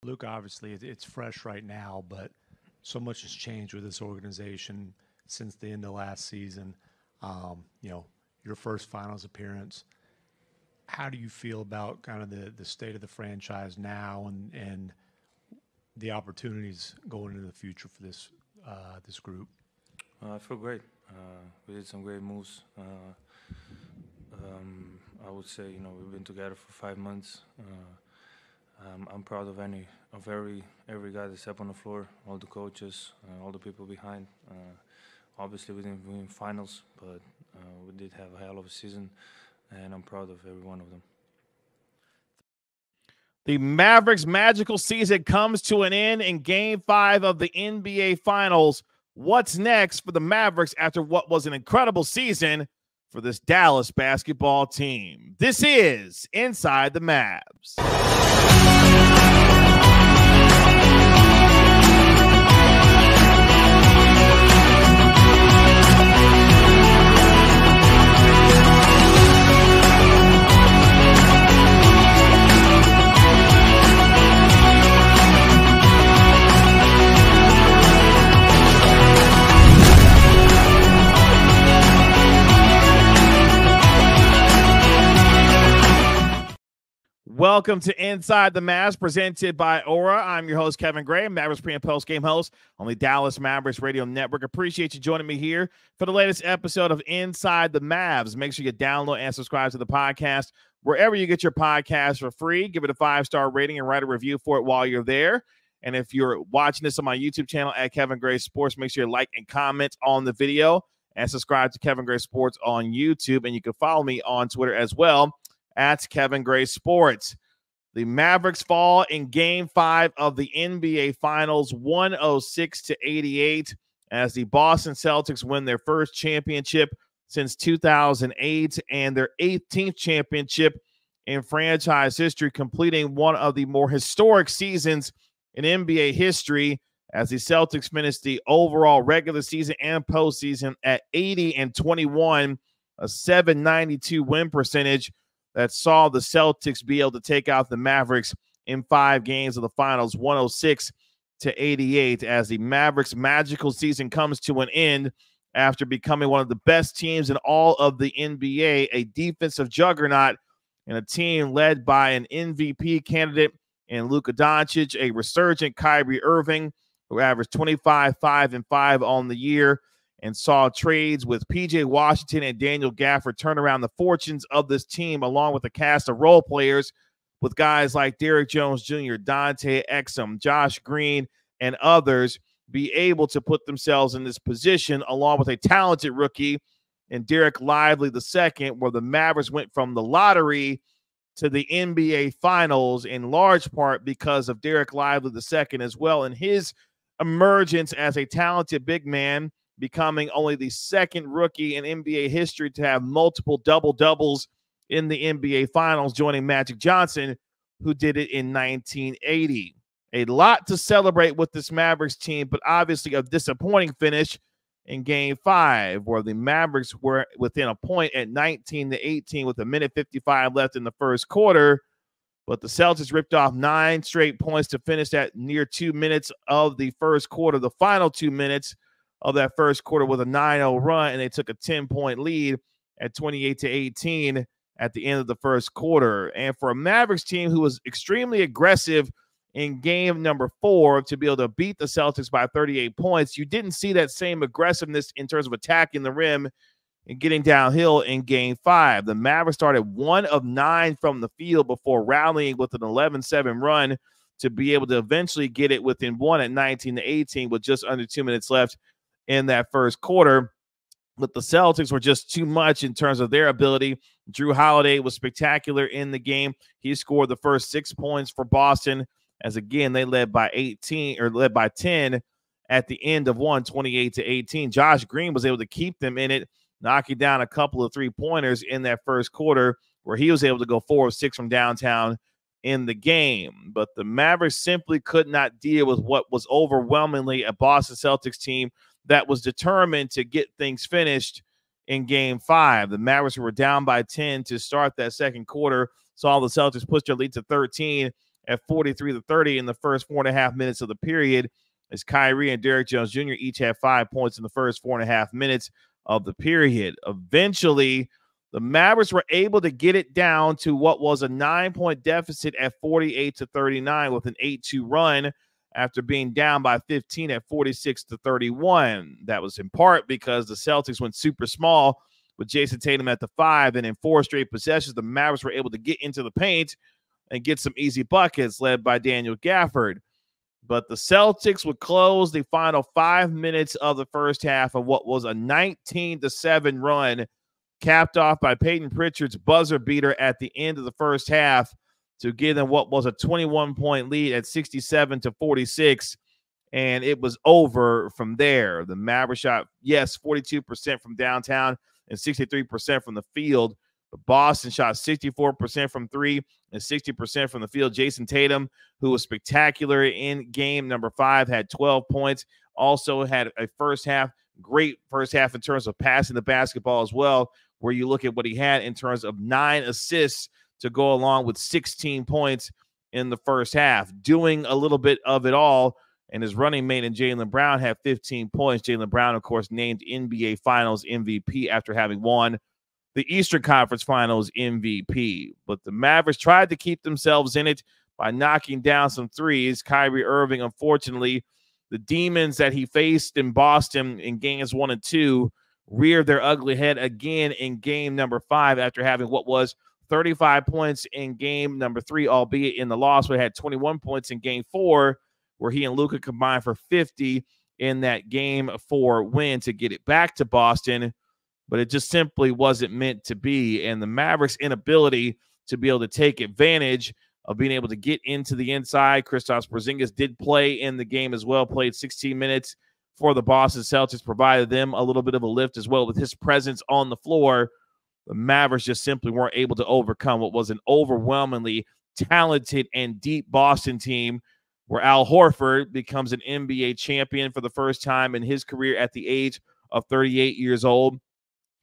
Luka, obviously, it's fresh right now, but so much has changed with this organization since the end of last season. Your first finals appearance. How do you feel about kind of the state of the franchise now and the opportunities going into the future for this group? I feel great. We did some great moves. I would say, we've been together for 5 months. I'm proud of every guy that stepped on the floor, all the coaches, all the people behind. Obviously, we didn't win finals, but we did have a hell of a season, and I'm proud of every one of them. The Mavericks' magical season comes to an end in Game 5 of the NBA Finals. What's next for the Mavericks after what was an incredible season for this Dallas basketball team? This is Inside the Mavs. Welcome to Inside the Mavs, presented by Aura. I'm your host, Kevin Gray, Mavericks Pre and Post Game host on the Dallas Mavericks Radio Network. Appreciate you joining me here for the latest episode of Inside the Mavs. Make sure you download and subscribe to the podcast wherever you get your podcast for free. Give it a 5-star rating and write a review for it while you're there. And if you're watching this on my YouTube channel at Kevin Gray Sports, make sure you like and comment on the video and subscribe to Kevin Gray Sports on YouTube. And you can follow me on Twitter as well at Kevin Gray Sports. The Mavericks fall in Game 5 of the NBA Finals, 106-88, as the Boston Celtics win their first championship since 2008 and their 18th championship in franchise history, completing one of the more historic seasons in NBA history, as the Celtics finished the overall regular season and postseason at 80-21, a .792 win percentage that saw the Celtics be able to take out the Mavericks in 5 games of the finals, 106-88, as the Mavericks' magical season comes to an end after becoming one of the best teams in all of the NBA, a defensive juggernaut, and a team led by an MVP candidate in Luka Doncic, a resurgent Kyrie Irving, who averaged 25, 5, and 5 on the year, and saw trades with P.J. Washington and Daniel Gafford turn around the fortunes of this team, along with a cast of role players with guys like Derrick Jones Jr., Dante Exum, Josh Green, and others be able to put themselves in this position, along with a talented rookie in Derek Lively II, where the Mavericks went from the lottery to the NBA Finals in large part because of Derek Lively II as well, and his emergence as a talented big man, becoming only the second rookie in NBA history to have multiple double-doubles in the NBA Finals, joining Magic Johnson, who did it in 1980. A lot to celebrate with this Mavericks team, but obviously a disappointing finish in Game 5, where the Mavericks were within a point at 19-18 with 1:55 left in the first quarter, but the Celtics ripped off 9 straight points to finish at near 2 minutes of the first quarter, the final 2 minutes of that first quarter, with a 9-0 run, and they took a 10-point lead at 28-18 at the end of the first quarter. And for a Mavericks team who was extremely aggressive in game number 4 to be able to beat the Celtics by 38 points, you didn't see that same aggressiveness in terms of attacking the rim and getting downhill in Game 5. The Mavericks started 1 of 9 from the field before rallying with an 11-7 run to be able to eventually get it within 1 at 19-18 with just under 2 minutes left in that first quarter. But the Celtics were just too much in terms of their ability. Drew Holiday was spectacular in the game. He scored the first 6 points for Boston, as again they led by 10 at the end of 28-18. Josh Green was able to keep them in it, knocking down a couple of 3-pointers in that first quarter, where he was able to go 4 of 6 from downtown in the game. But the Mavericks simply could not deal with what was overwhelmingly a Boston Celtics team that was determined to get things finished in Game 5. The Mavericks were down by 10 to start that second quarter, saw the Celtics push their lead to 13 at 43-30 in the first 4.5 minutes of the period, as Kyrie and Derrick Jones Jr. each had 5 points in the first 4.5 minutes of the period. Eventually, the Mavericks were able to get it down to what was a 9-point deficit at 48-39 with an 8-2 run after being down by 15 at 46-31. That was in part because the Celtics went super small with Jason Tatum at the 5, and in 4 straight possessions, the Mavericks were able to get into the paint and get some easy buckets led by Daniel Gafford. But the Celtics would close the final 5 minutes of the first half of what was a 19-7 run, capped off by Peyton Pritchard's buzzer beater at the end of the first half to give them what was a 21-point lead at 67-46, and it was over from there. The Mavericks shot, 42% from downtown and 63% from the field. But Boston shot 64% from 3 and 60% from the field. Jason Tatum, who was spectacular in game number 5, had 12 points. Also had a great first half in terms of passing the basketball as well, where you look at what he had in terms of 9 assists to go along with 16 points in the first half, doing a little bit of it all. And his running mate in Jaylen Brown had 15 points. Jaylen Brown, of course, named NBA Finals MVP after having won the Eastern Conference Finals MVP. But the Mavericks tried to keep themselves in it by knocking down some threes. Kyrie Irving, unfortunately, the demons that he faced in Boston in games 1 and 2 reared their ugly head again in game number 5 after having what was 35 points in game number 3, albeit in the loss, but had 21 points in game 4, where he and Luka combined for 50 in that game 4 win to get it back to Boston. But it just simply wasn't meant to be. And the Mavericks' inability to be able to take advantage of being able to get into the inside. Kristaps Porzingis did play in the game as well, played 16 minutes for the Boston Celtics, provided them a little bit of a lift as well with his presence on the floor. The Mavericks just simply weren't able to overcome what was an overwhelmingly talented and deep Boston team, where Al Horford becomes an NBA champion for the first time in his career at the age of 38 years old.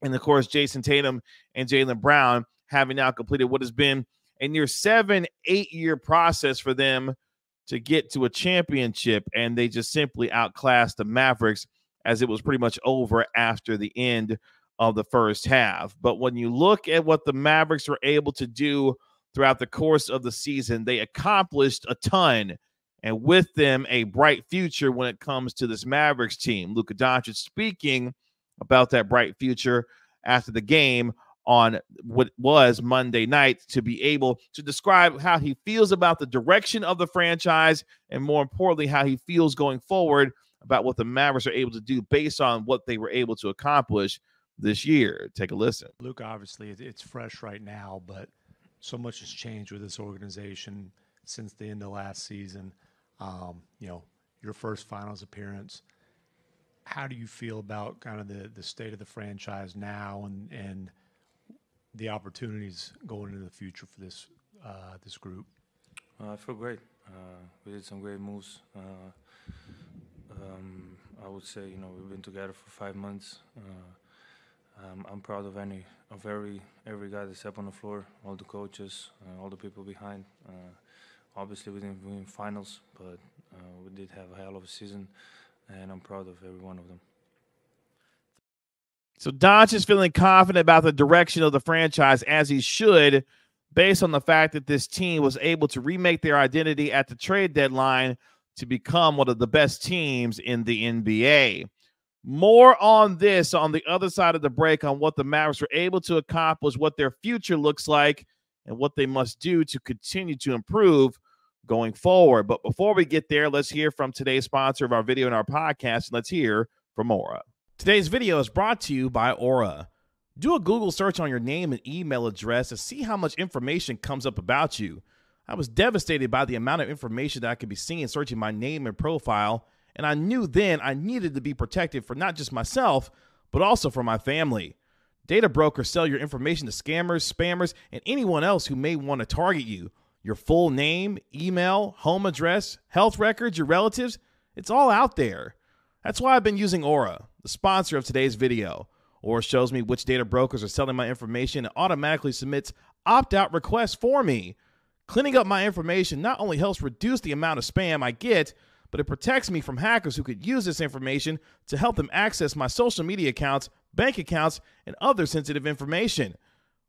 And, of course, Jason Tatum and Jaylen Brown having now completed what has been a near 7-8-year process for them to get to a championship. And they just simply outclassed the Mavericks as it was pretty much over after the end of the first half. But when you look at what the Mavericks were able to do throughout the course of the season, they accomplished a ton. And with them, a bright future when it comes to this Mavericks team. Luka Doncic speaking about that bright future after the game on what was Monday night, to be able to describe how he feels about the direction of the franchise and, more importantly, how he feels going forward about what the Mavericks are able to do based on what they were able to accomplish this year. Take a listen. Luka, obviously, it's fresh right now, but so much has changed with this organization since the end of last season. Your first finals appearance. How do you feel about kind of the state of the franchise now and the opportunities going into the future for this group? I feel great. We did some great moves. I would say, we've been together for 5 months. I'm proud of every guy that's up on the floor, all the coaches, all the people behind. Obviously, we didn't win finals, but we did have a hell of a season, and I'm proud of every one of them. So Doncic is feeling confident about the direction of the franchise, as he should, based on the fact that this team was able to remake their identity at the trade deadline to become one of the best teams in the NBA. More on this on the other side of the break, on what the Mavericks were able to accomplish, what their future looks like, and what they must do to continue to improve going forward. But before we get there, let's hear from today's sponsor of our video and our podcast. Let's hear from Aura. Today's video is brought to you by Aura. Do a Google search on your name and email address to see how much information comes up about you. I was devastated by the amount of information that I could be seeing searching my name and profile, and I knew then I needed to be protected for not just myself, but also for my family. Data brokers sell your information to scammers, spammers, and anyone else who may want to target you. Your full name, email, home address, health records, your relatives, it's all out there. That's why I've been using Aura, the sponsor of today's video. Aura shows me which data brokers are selling my information and automatically submits opt-out requests for me. Cleaning up my information not only helps reduce the amount of spam I get, but it protects me from hackers who could use this information to help them access my social media accounts, bank accounts, and other sensitive information.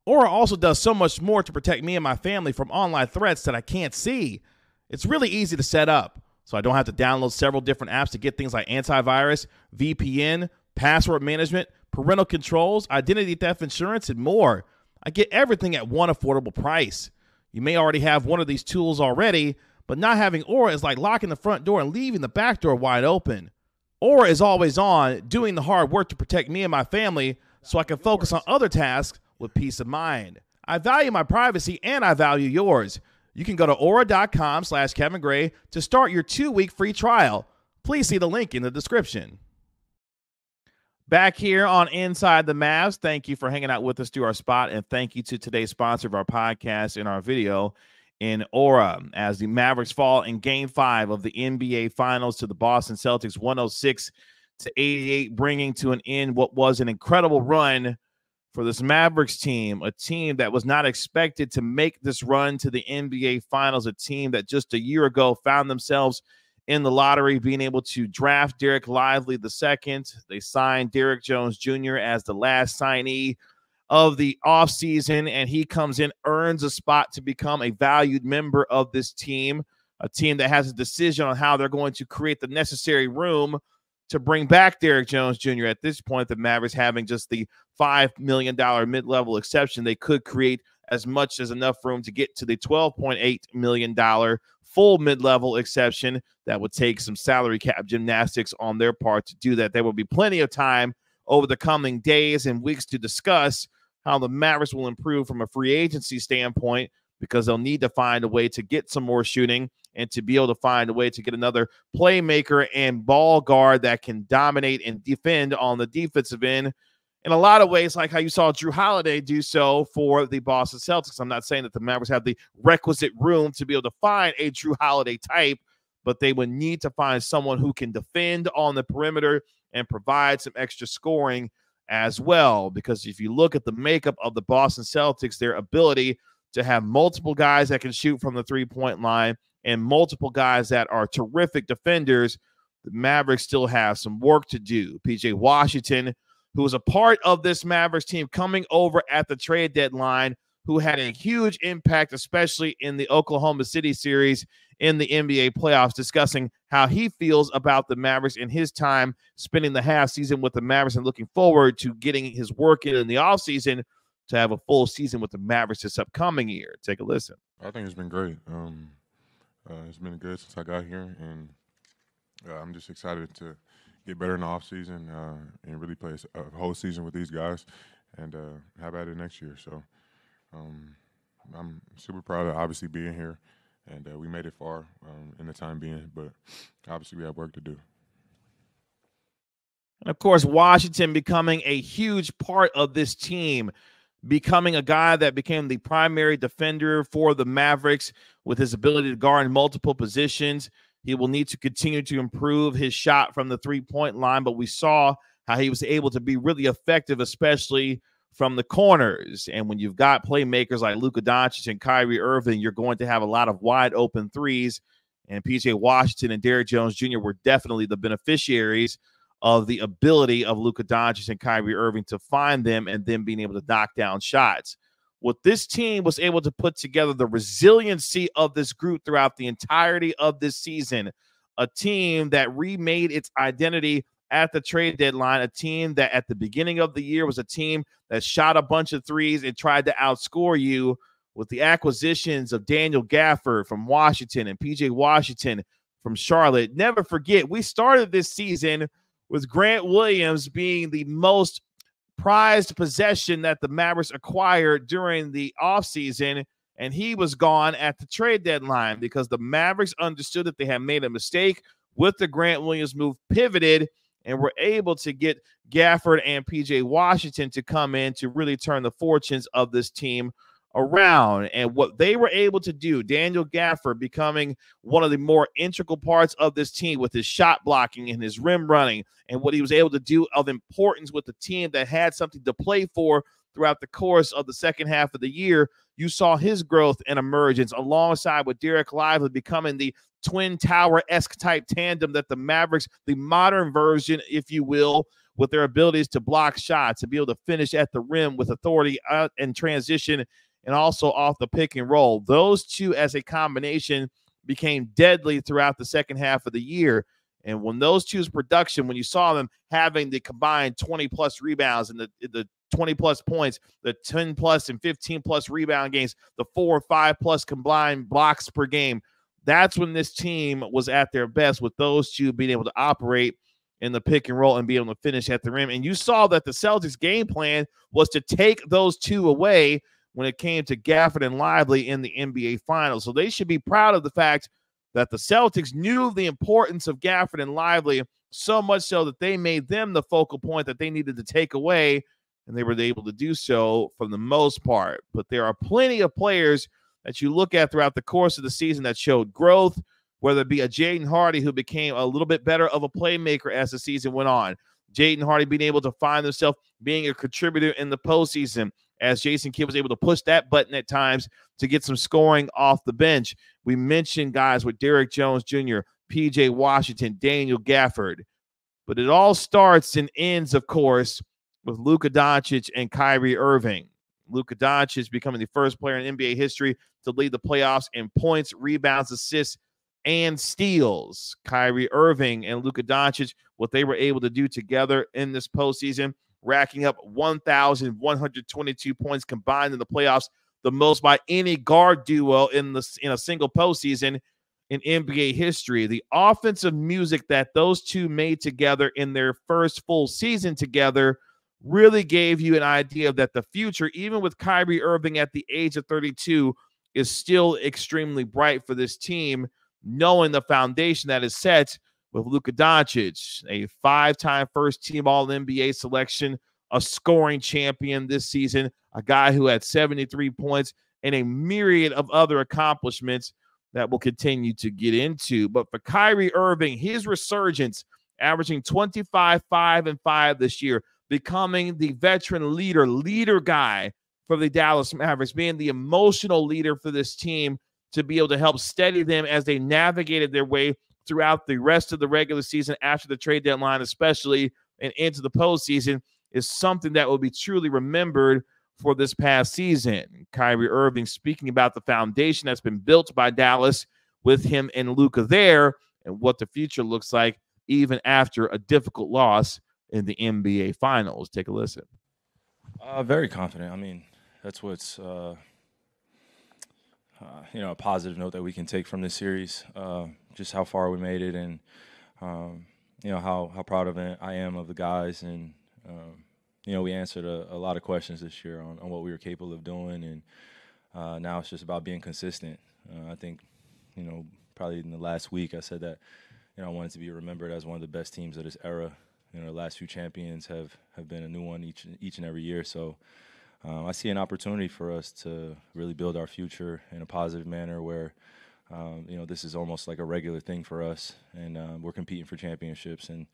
Aura also does so much more to protect me and my family from online threats that I can't see. It's really easy to set up, so I don't have to download several different apps to get things like antivirus, VPN, password management, parental controls, identity theft insurance, and more. I get everything at one affordable price. You may already have one of these tools already, but not having Aura is like locking the front door and leaving the back door wide open. Aura is always on, doing the hard work to protect me and my family so I can focus on other tasks with peace of mind. I value my privacy and I value yours. You can go to aura.com/Kevin Gray to start your 2-week free trial. Please see the link in the description. Back here on Inside the Mavs, thank you for hanging out with us through our spot, and thank you to today's sponsor of our podcast and our video in Aura, as the Mavericks fall in Game 5 of the NBA Finals to the Boston Celtics, 106-88, bringing to an end what was an incredible run for this Mavericks team, a team that was not expected to make this run to the NBA Finals, a team that just a year ago found themselves in the lottery, being able to draft Derek Lively II. They signed Derek Jones Jr. as the last signee of the offseason, and he comes in, earns a spot to become a valued member of this team, a team that has a decision on how they're going to create the necessary room to bring back Derek Jones Jr. At this point, the Mavericks having just the $5 million mid-level exception, they could create as much as enough room to get to the $12.8 million full mid-level exception. That would take some salary cap gymnastics on their part to do that. There will be plenty of time over the coming days and weeks to discuss how the Mavericks will improve from a free agency standpoint, because they'll need to find a way to get some more shooting and to be able to find a way to get another playmaker and ball guard that can dominate and defend on the defensive end in a lot of ways, like how you saw Drew Holiday do so for the Boston Celtics. I'm not saying that the Mavericks have the requisite room to be able to find a Drew Holiday type, but they would need to find someone who can defend on the perimeter and provide some extra scoring as well. Because if you look at the makeup of the Boston Celtics, their ability to have multiple guys that can shoot from the three-point line and multiple guys that are terrific defenders, the Mavericks still have some work to do. PJ Washington, who was a part of this Mavericks team coming over at the trade deadline, who had a huge impact, especially in the Oklahoma City series in the NBA playoffs, discussing how he feels about the Mavericks in his time spending the half season with the Mavericks and looking forward to getting his work in the offseason to have a full season with the Mavericks this upcoming year. Take a listen. I think it's been great. It's been good since I got here, and I'm just excited to get better in the offseason and really play a whole season with these guys and have at it next year. So I'm super proud of obviously being here, and we made it far in the time being, but obviously we have work to do. And, of course, Washington becoming a huge part of this team, becoming a guy that became the primary defender for the Mavericks with his ability to guard in multiple positions. He will need to continue to improve his shot from the three-point line, but we saw how he was able to be really effective, especially from the corners. And when you've got playmakers like Luka Doncic and Kyrie Irving, you're going to have a lot of wide-open threes. And P.J. Washington and Derek Jones Jr. were definitely the beneficiaries of the ability of Luka Doncic and Kyrie Irving to find them and then being able to knock down shots. What this team was able to put together, the resiliency of this group throughout the entirety of this season, a team that remade its identity at the trade deadline, a team that at the beginning of the year was a team that shot a bunch of threes and tried to outscore you, with the acquisitions of Daniel Gafford from Washington and P.J. Washington from Charlotte. Never forget, we started this season with Grant Williams being the most prized possession that the Mavericks acquired during the offseason, and he was gone at the trade deadline because the Mavericks understood that they had made a mistake with the Grant Williams move, pivoted, and were able to get Gafford and P.J. Washington to come in to really turn the fortunes of this team around. And what they were able to do, Daniel Gafford becoming one of the more integral parts of this team with his shot blocking and his rim running, and what he was able to do of importance with the team that had something to play for throughout the course of the second half of the year, you saw his growth and emergence alongside with Derek Lively becoming the Twin Tower-esque type tandem that the Mavericks, the modern version, if you will, with their abilities to block shots, to be able to finish at the rim with authority out and transition and also off the pick and roll. Those two as a combination became deadly throughout the second half of the year. And when those two's production, when you saw them having the combined 20-plus rebounds and the 20-plus points, the 10-plus and 15-plus rebound games, the 4 or 5-plus combined blocks per game, that's when this team was at their best, with those two being able to operate in the pick and roll and be able to finish at the rim. And you saw that the Celtics game plan was to take those two away when it came to Gafford and Lively in the NBA Finals. So they should be proud of the fact that the Celtics knew the importance of Gafford and Lively, so much so that they made them the focal point that they needed to take away, and they were able to do so for the most part. But there are plenty of players that you look at throughout the course of the season that showed growth, whether it be a Jaden Hardy who became a little bit better of a playmaker as the season went on. Jaden Hardy being able to find himself being a contributor in the postseason, as Jason Kidd was able to push that button at times to get some scoring off the bench. We mentioned guys with Derrick Jones Jr., P.J. Washington, Daniel Gafford. But it all starts and ends, of course, with Luka Doncic and Kyrie Irving. Luka Doncic becoming the first player in NBA history to lead the playoffs in points, rebounds, assists, and steals. Kyrie Irving and Luka Doncic, what they were able to do together in this postseason, racking up 1,122 points combined in the playoffs, the most by any guard duo in a single postseason in NBA history. The offensive music that those two made together in their first full season together really gave you an idea that the future, even with Kyrie Irving at the age of 32, is still extremely bright for this team, knowing the foundation that is set with Luka Doncic, a 5-time first-team All-NBA selection, a scoring champion this season, a guy who had 73 points, and a myriad of other accomplishments that we'll continue to get into. But for Kyrie Irving, his resurgence, averaging 25, 5, and 5 this year, becoming the veteran leader guy for the Dallas Mavericks, being the emotional leader for this team to be able to help steady them as they navigated their way throughout the rest of the regular season after the trade deadline, especially, and into the postseason, is something that will be truly remembered for this past season. Kyrie Irving speaking about the foundation that's been built by Dallas with him and Luka there, and what the future looks like even after a difficult loss in the NBA Finals. Take a listen. Very confident. I mean, that's what's a positive note that we can take from this series. Just how far we made it, and how proud of it I am of the guys, and we answered a lot of questions this year on what we were capable of doing, and now it's just about being consistent. I think, probably in the last week I said that, I wanted to be remembered as one of the best teams of this era. The last few champions have been a new one each and every year. So I see an opportunity for us to really build our future in a positive manner where, this is almost like a regular thing for us, and we're competing for championships. And,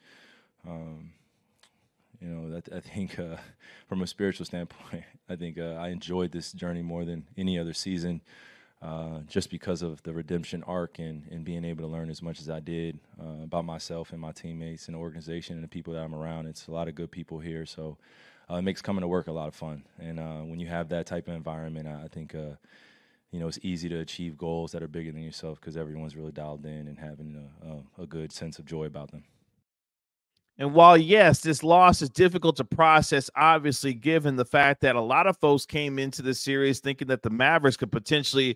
I think from a spiritual standpoint, I think I enjoyed this journey more than any other season. Just because of the redemption arc and being able to learn as much as I did about myself and my teammates and the organization and the people that I'm around. It's a lot of good people here, so it makes coming to work a lot of fun. And when you have that type of environment, I think it's easy to achieve goals that are bigger than yourself because everyone's really dialed in and having a good sense of joy about them. And while, yes, this loss is difficult to process, obviously, given the fact that a lot of folks came into this series thinking that the Mavericks could potentially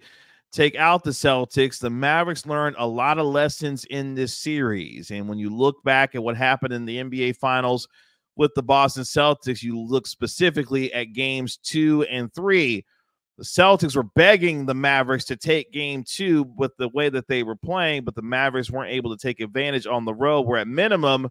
take out the Celtics, the Mavericks learned a lot of lessons in this series. And when you look back at what happened in the NBA Finals with the Boston Celtics, you look specifically at games 2 and 3. The Celtics were begging the Mavericks to take game 2 with the way that they were playing, but the Mavericks weren't able to take advantage on the road, where at minimum,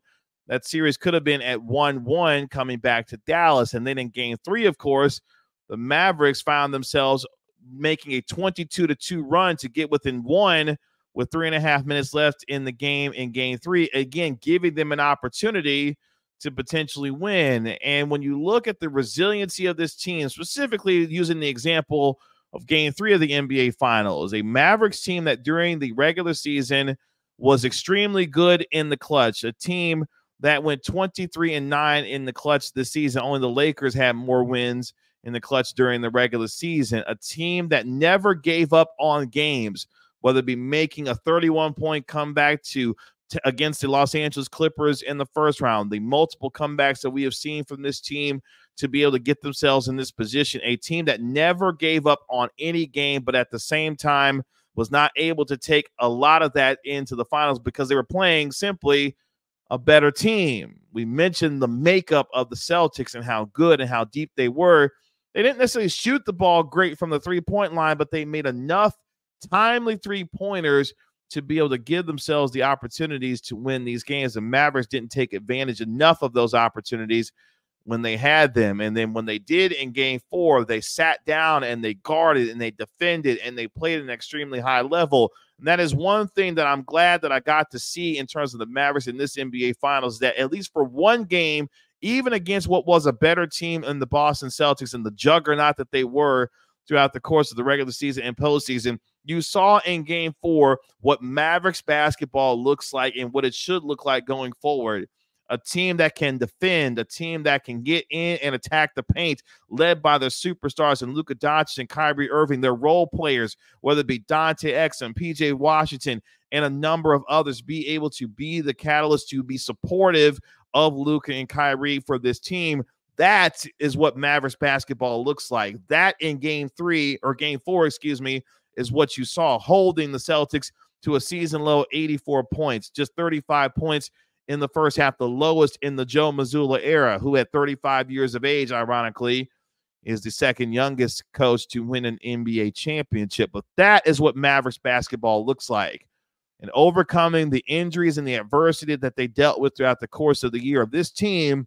that series could have been at 1-1 coming back to Dallas. And then in game 3, of course, the Mavericks found themselves making a 22-2 run to get within 1 with 3.5 minutes left in the game in game 3, again, giving them an opportunity to potentially win. And when you look at the resiliency of this team, specifically using the example of Game 3 of the NBA Finals. A Mavericks team that during the regular season was extremely good in the clutch. A team that went 23-9 in the clutch this season. Only the Lakers had more wins in the clutch during the regular season. A team that never gave up on games, whether it be making a 31-point comeback against the Los Angeles Clippers in the first round, the multiple comebacks that we have seen from this team to be able to get themselves in this position. A team that never gave up on any game, but at the same time was not able to take a lot of that into the finals because they were playing simply a better team. We mentioned the makeup of the Celtics and how good and how deep they were. They didn't necessarily shoot the ball great from the three-point line, but they made enough timely three-pointers to be able to give themselves the opportunities to win these games. The Mavericks didn't take advantage enough of those opportunities when they had them. And then when they did in Game 4, they sat down and they guarded and they defended and they played at an extremely high level. And that is one thing that I'm glad that I got to see in terms of the Mavericks in this NBA Finals, that at least for one game, even against what was a better team in the Boston Celtics and the juggernaut that they were throughout the course of the regular season and postseason, you saw in Game 4 what Mavericks basketball looks like and what it should look like going forward. A team that can defend, a team that can get in and attack the paint, led by their superstars and Luka Doncic and Kyrie Irving, their role players, whether it be Dante Exum, PJ Washington, and a number of others, be able to be the catalyst to be supportive of Luka and Kyrie for this team. That is what Mavericks basketball looks like. That in Game 4, is what you saw, holding the Celtics to a season low 84 points, just 35 points in the first half, the lowest in the Joe Mazzulla era, who at 35 years of age, ironically, is the second youngest coach to win an NBA championship. But that is what Mavericks basketball looks like. And overcoming the injuries and the adversity that they dealt with throughout the course of the year of this team,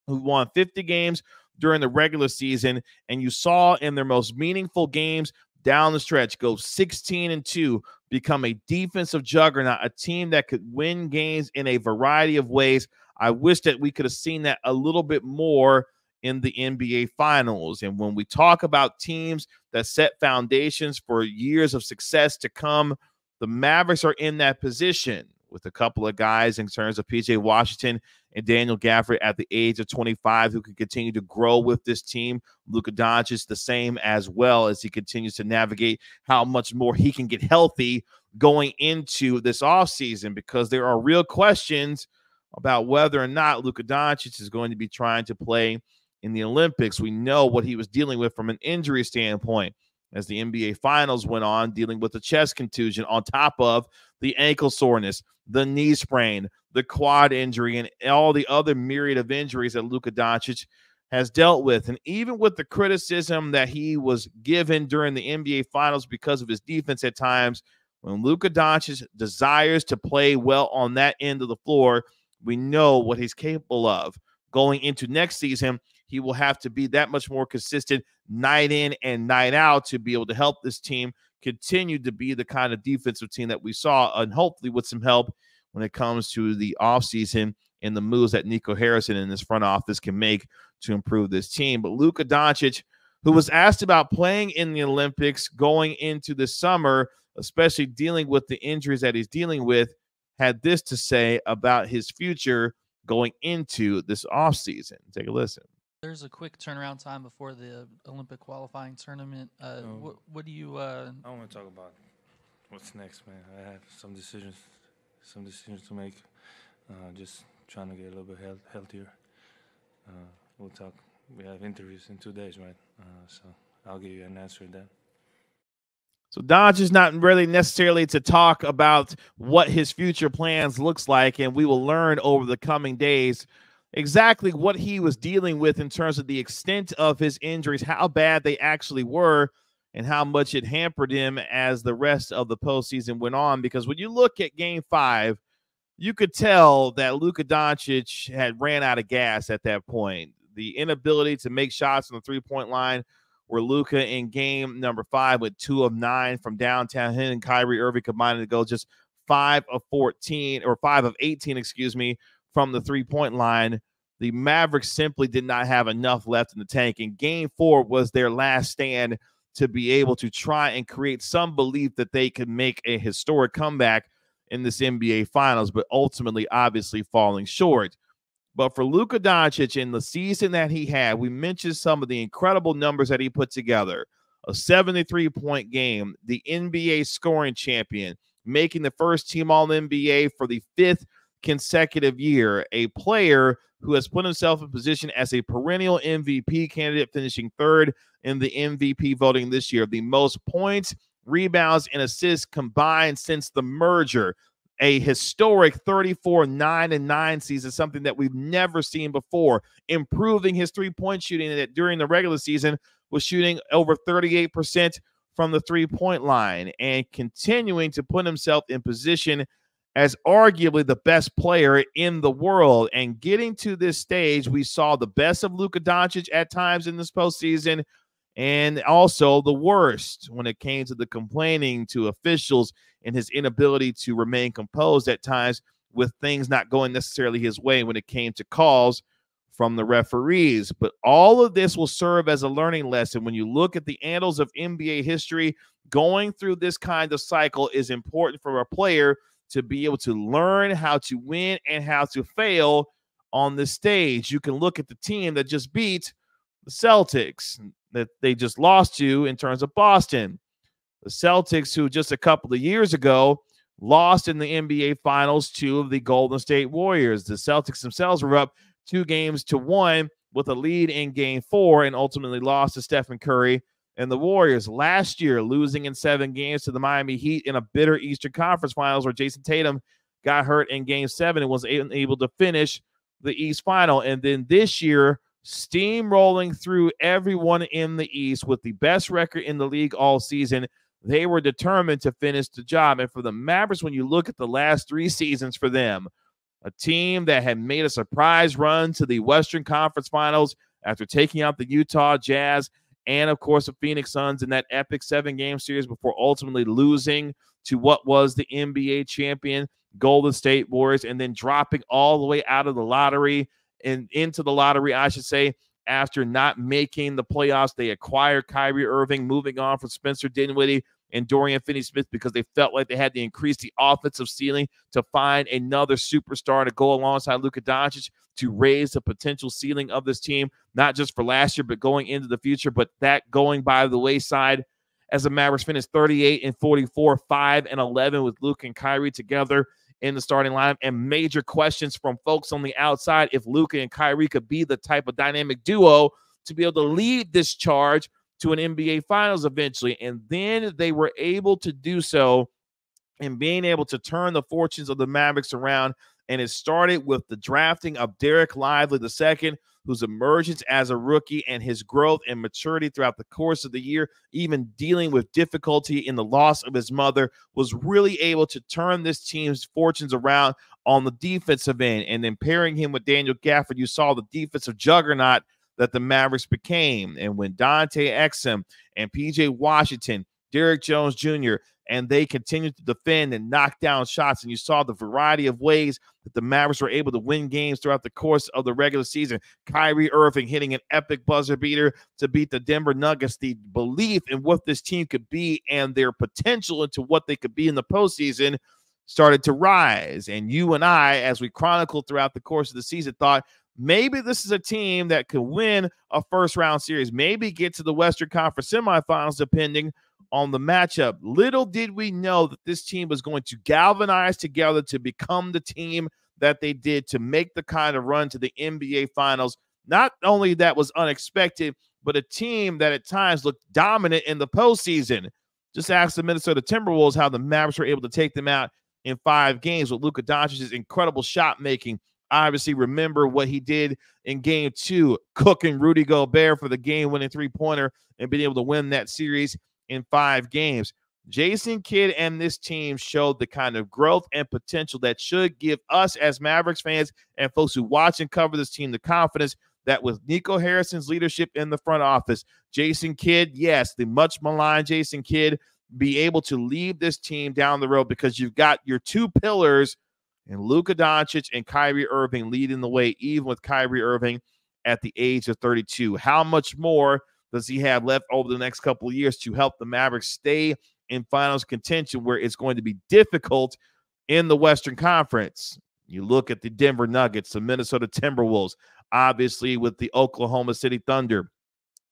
who won 50 games during the regular season, and you saw in their most meaningful games down the stretch go 16-2, become a defensive juggernaut, a team that could win games in a variety of ways. I wish that we could have seen that a little bit more in the NBA Finals. And when we talk about teams that set foundations for years of success to come, the Mavericks are in that position with a couple of guys in terms of PJ Washington and Daniel Gafford at the age of 25 who can continue to grow with this team. Luka Doncic the same as well, as he continues to navigate how much more he can get healthy going into this offseason, because there are real questions about whether or not Luka Doncic is going to be trying to play in the Olympics. We know what he was dealing with from an injury standpoint as the NBA Finals went on, dealing with a chest contusion on top of the ankle soreness, the knee sprain, the quad injury, and all the other myriad of injuries that Luka Doncic has dealt with. And even with the criticism that he was given during the NBA Finals because of his defense at times, when Luka Doncic desires to play well on that end of the floor, we know what he's capable of. Going into next season, he will have to be that much more consistent night in and night out to be able to help this team continue to be the kind of defensive team that we saw, and hopefully with some help when it comes to the offseason and the moves that Nico Harrison and his front office can make to improve this team. But Luka Doncic, who was asked about playing in the Olympics going into the summer, especially dealing with the injuries that he's dealing with, had this to say about his future going into this offseason. Take a listen. There's a quick turnaround time before the Olympic qualifying tournament. What do you? I don't want to talk about what's next, man. I have some decisions to make. Just trying to get a little bit healthier. We'll talk. We have interviews in 2 days, right? So I'll give you an answer to that. So Doncic is not really necessarily to talk about what his future plans looks like, and we will learn over the coming days exactly what he was dealing with in terms of the extent of his injuries, how bad they actually were, and how much it hampered him as the rest of the postseason went on. Because when you look at Game 5, you could tell that Luka Doncic had ran out of gas at that point. The inability to make shots on the three-point line, where Luka in game number 5 with 2 of 9 from downtown, him and Kyrie Irving combined to go just 5 of 18, from the three-point line. The Mavericks simply did not have enough left in the tank, and Game 4 was their last stand to be able to try and create some belief that they could make a historic comeback in this NBA Finals, but ultimately, obviously, falling short. But for Luka Doncic in the season that he had, we mentioned some of the incredible numbers that he put together. A 73-point game, the NBA scoring champion, making the first team All-NBA for the 5th consecutive year, a player who has put himself in position as a perennial MVP candidate, finishing 3rd in the MVP voting this year. The most points, rebounds, and assists combined since the merger. A historic 34-9-9 season, something that we've never seen before. Improving his three-point shooting that during the regular season was shooting over 38% from the three-point line, and continuing to put himself in position as arguably the best player in the world. And getting to this stage, we saw the best of Luka Doncic at times in this postseason, and also the worst when it came to the complaining to officials and his inability to remain composed at times with things not going necessarily his way when it came to calls from the referees. But all of this will serve as a learning lesson. When you look at the annals of NBA history, going through this kind of cycle is important for a player to be able to learn how to win and how to fail on the stage. You can look at the team that just beat the Celtics, that they just lost to in terms of Boston. The Celtics, who just a couple of years ago lost in the NBA Finals to the Golden State Warriors. The Celtics themselves were up 2-1 with a lead in Game 4 and ultimately lost to Stephen Curry and the Warriors. Last year, losing in 7 games to the Miami Heat in a bitter Eastern Conference Finals where Jason Tatum got hurt in Game 7 and was able to finish the East Final. And then this year, steamrolling through everyone in the East with the best record in the league all season. They were determined to finish the job. And for the Mavericks, when you look at the last 3 seasons for them, a team that had made a surprise run to the Western Conference Finals after taking out the Utah Jazz and, of course, the Phoenix Suns in that epic 7-game series before ultimately losing to what was the NBA champion Golden State Warriors, and then dropping all the way out of the lottery and into the lottery, I should say, after not making the playoffs. They acquired Kyrie Irving, moving on from Spencer Dinwiddie and Dorian Finney-Smith because they felt like they had to increase the offensive ceiling to find another superstar to go alongside Luka Doncic to raise the potential ceiling of this team, not just for last year, but going into the future. But that going by the wayside as the Mavericks finished 38-44, 5-11 with Luka and Kyrie together in the starting lineup, and major questions from folks on the outside if Luka and Kyrie could be the type of dynamic duo to be able to lead this charge to an NBA Finals eventually. And then they were able to do so and being able to turn the fortunes of the Mavericks around. And it started with the drafting of Derek Lively II, whose emergence as a rookie and his growth and maturity throughout the course of the year, even dealing with difficulty in the loss of his mother, was really able to turn this team's fortunes around on the defensive end. And then pairing him with Daniel Gafford, you saw the defensive juggernaut that the Mavericks became. And when Dante Exum and PJ Washington, Derrick Jones Jr., and they continued to defend and knock down shots, and you saw the variety of ways that the Mavericks were able to win games throughout the course of the regular season. Kyrie Irving hitting an epic buzzer beater to beat the Denver Nuggets. The belief in what this team could be and their potential into what they could be in the postseason started to rise. And you and I, as we chronicled throughout the course of the season, thought maybe this is a team that could win a first-round series, maybe get to the Western Conference semifinals, depending on the matchup. Little did we know that this team was going to galvanize together to become the team that they did, to make the kind of run to the NBA Finals. Not only that was unexpected, but a team that at times looked dominant in the postseason. Just ask the Minnesota Timberwolves how the Mavericks were able to take them out in 5 games with Luka Doncic's incredible shot making. Obviously, remember what he did in Game 2, cooking Rudy Gobert for the game-winning three-pointer and being able to win that series in 5 games. Jason Kidd and this team showed the kind of growth and potential that should give us as Mavericks fans and folks who watch and cover this team the confidence that with Nico Harrison's leadership in the front office, Jason Kidd, yes, the much maligned Jason Kidd, be able to lead this team down the road, because you've got your 2 pillars in Luka Doncic and Kyrie Irving leading the way, even with Kyrie Irving at the age of 32. How much more does he have left over the next couple of years to help the Mavericks stay in finals contention, where it's going to be difficult in the Western Conference? You look at the Denver Nuggets, the Minnesota Timberwolves, obviously with the Oklahoma City Thunder,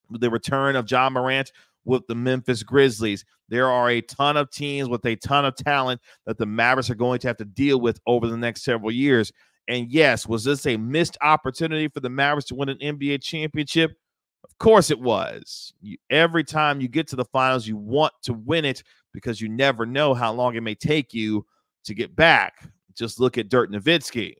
the return of Ja Morant with the Memphis Grizzlies. There are a ton of teams with a ton of talent that the Mavericks are going to have to deal with over the next several years. And yes, was this a missed opportunity for the Mavericks to win an NBA championship? Of course it was. Every time you get to the finals, you want to win it because you never know how long it may take you to get back. Just look at Dirk Nowitzki.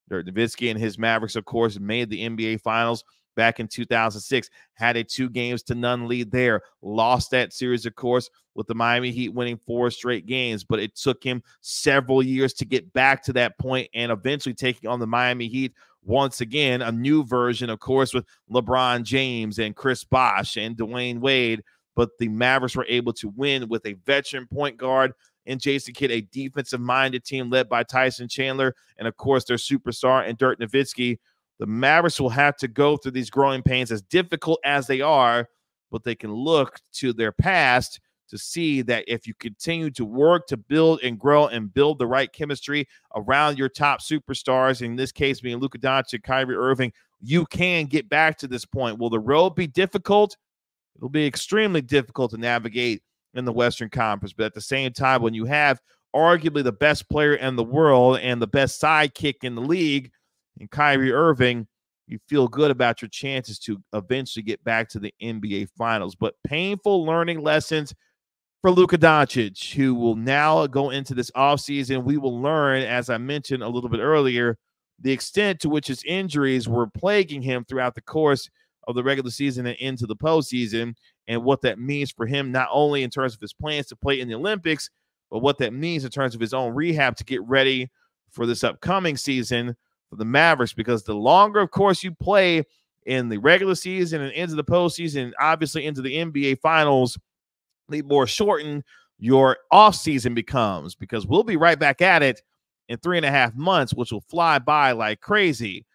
Dirk Nowitzki and his Mavericks, of course, made the NBA Finals back in 2006, had a 2-0 lead there, lost that series, of course, with the Miami Heat winning 4 straight games, but it took him several years to get back to that point and eventually taking on the Miami Heat once again, a new version, of course, with LeBron James and Chris Bosh and Dwayne Wade, but the Mavericks were able to win with a veteran point guard and Jason Kidd, a defensive-minded team led by Tyson Chandler, and, of course, their superstar and Dirk Nowitzki. The Mavericks will have to go through these growing pains, as difficult as they are, but they can look to their past to see that if you continue to work to build and grow and build the right chemistry around your top superstars, in this case being Luka Doncic and Kyrie Irving, you can get back to this point. Will the road be difficult? It'll be extremely difficult to navigate in the Western Conference, but at the same time, when you have arguably the best player in the world and the best sidekick in the league in Kyrie Irving, you feel good about your chances to eventually get back to the NBA Finals. But painful learning lessons for Luka Doncic, who will now go into this offseason. We will learn, as I mentioned a little bit earlier, the extent to which his injuries were plaguing him throughout the course of the regular season and into the postseason, and what that means for him, not only in terms of his plans to play in the Olympics, but what that means in terms of his own rehab to get ready for this upcoming season for the Mavericks. Because the longer, of course, you play in the regular season and into the postseason, and obviously into the NBA Finals, the more shortened your offseason becomes, because we'll be right back at it in 3.5 months, which will fly by like crazy.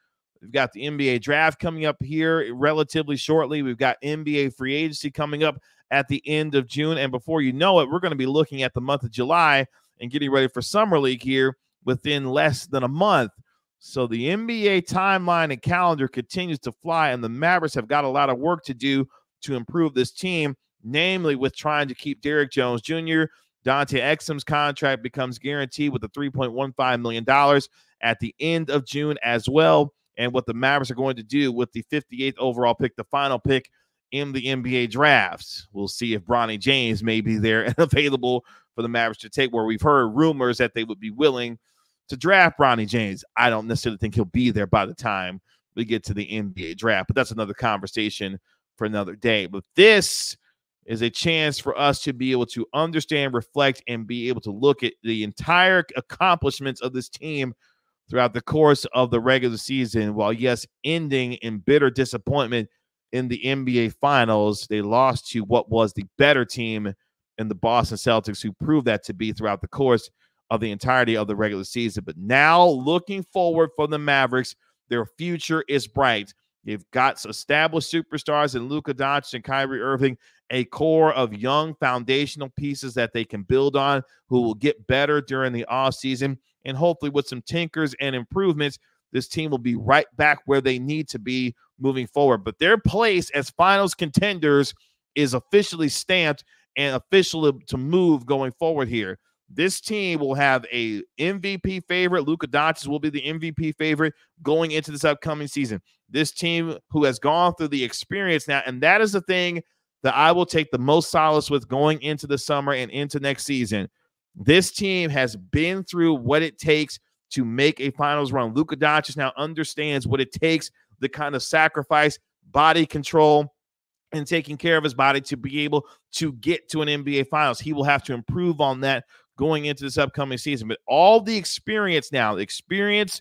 We've got the NBA draft coming up here relatively shortly. We've got NBA free agency coming up at the end of June. And before you know it, we're going to be looking at the month of July and getting ready for Summer League here within less than a month. So the NBA timeline and calendar continues to fly, and the Mavericks have got a lot of work to do to improve this team, namely with trying to keep Derrick Jones Jr. Dante Exum's contract becomes guaranteed with the $3.15 million at the end of June as well. And what the Mavericks are going to do with the 58th overall pick, the final pick in the NBA drafts. We'll see if Bronny James may be there and available for the Mavericks to take, where we've heard rumors that they would be willing to draft Bronny James. I don't necessarily think he'll be there by the time we get to the NBA draft, but that's another conversation for another day. But this is a chance for us to be able to understand, reflect, and be able to look at the entire accomplishments of this team throughout the course of the regular season. While, yes, ending in bitter disappointment in the NBA Finals, they lost to what was the better team in the Boston Celtics, who proved that to be throughout the course of the entirety of the regular season. But now, looking forward for the Mavericks, their future is bright. They've got established superstars in Luka Doncic and Kyrie Irving, a core of young foundational pieces that they can build on, who will get better during the offseason. And hopefully with some tinkers and improvements, this team will be right back where they need to be moving forward. But their place as finals contenders is officially stamped and official to move going forward here. This team will have a MVP favorite. Luka Doncic will be the MVP favorite going into this upcoming season. This team who has gone through the experience now, and that is the thing that I will take the most solace with going into the summer and into next season. This team has been through what it takes to make a finals run. Luka Doncic now understands what it takes, the kind of sacrifice, body control, and taking care of his body to be able to get to an NBA Finals. He will have to improve on that going into this upcoming season. But all the experience now, the experience,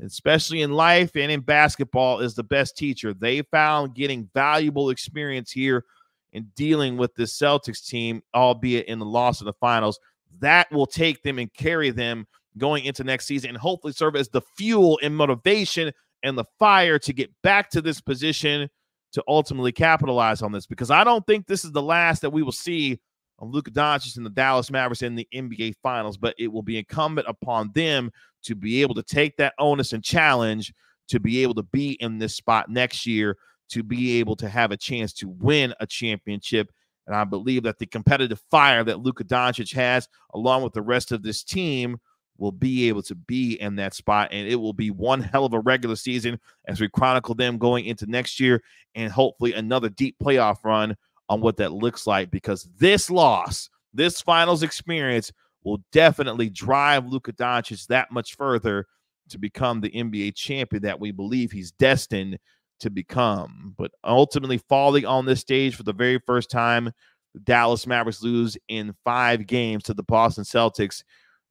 especially in life and in basketball, is the best teacher. They found getting valuable experience here in dealing with this Celtics team, albeit in the loss of the finals. That will take them and carry them going into next season and hopefully serve as the fuel and motivation and the fire to get back to this position to ultimately capitalize on this, because I don't think this is the last that we will see of Luka Doncic and the Dallas Mavericks in the NBA Finals, but it will be incumbent upon them to be able to take that onus and challenge to be able to be in this spot next year, to be able to have a chance to win a championship. And I believe that the competitive fire that Luka Doncic has, along with the rest of this team, will be able to be in that spot. And it will be one hell of a regular season as we chronicle them going into next year, and hopefully another deep playoff run on what that looks like, because this loss, this finals experience, will definitely drive Luka Doncic that much further to become the NBA champion that we believe he's destined to become. But ultimately, falling on this stage for the very first time, the Dallas Mavericks lose in 5 games to the Boston Celtics,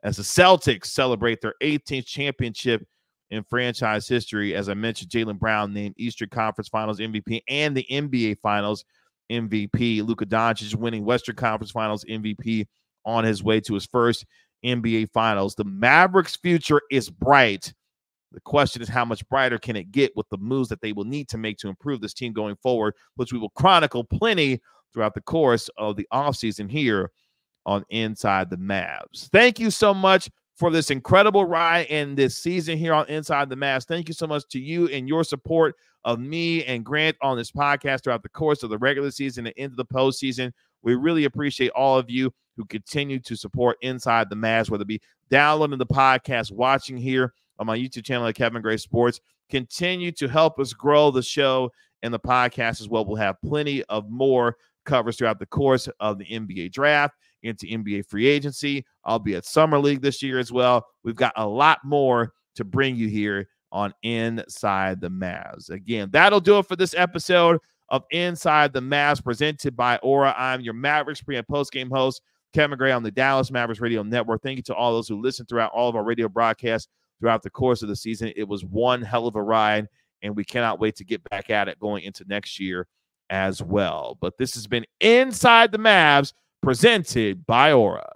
as the Celtics celebrate their 18th championship in franchise history. As I mentioned, Jaylen Brown named Eastern Conference Finals MVP and the NBA Finals MVP. Luka Doncic winning Western Conference Finals MVP on his way to his first NBA Finals. The Mavericks' future is bright. The question is, how much brighter can it get with the moves that they will need to make to improve this team going forward, which we will chronicle plenty throughout the course of the offseason here on Inside the Mavs. Thank you so much for this incredible ride in this season here on Inside the Mavs. Thank you so much to you and your support of me and Grant on this podcast throughout the course of the regular season and into the postseason. We really appreciate all of you who continue to support Inside the Mavs, whether it be downloading the podcast, watching here on my YouTube channel at Kevin Gray Sports. Continue to help us grow the show and the podcast as well. We'll have plenty of more covers throughout the course of the NBA draft, into NBA free agency. I'll be at Summer League this year as well. We've got a lot more to bring you here on Inside the Mavs. Again, that'll do it for this episode of Inside the Mavs, presented by Aura. I'm your Mavericks pre- and post-game host, Kevin Gray, on the Dallas Mavericks Radio Network. Thank you to all those who listen throughout all of our radio broadcasts throughout the course of the season. It was one hell of a ride, and we cannot wait to get back at it going into next year as well. But this has been Inside the Mavs, presented by Aura.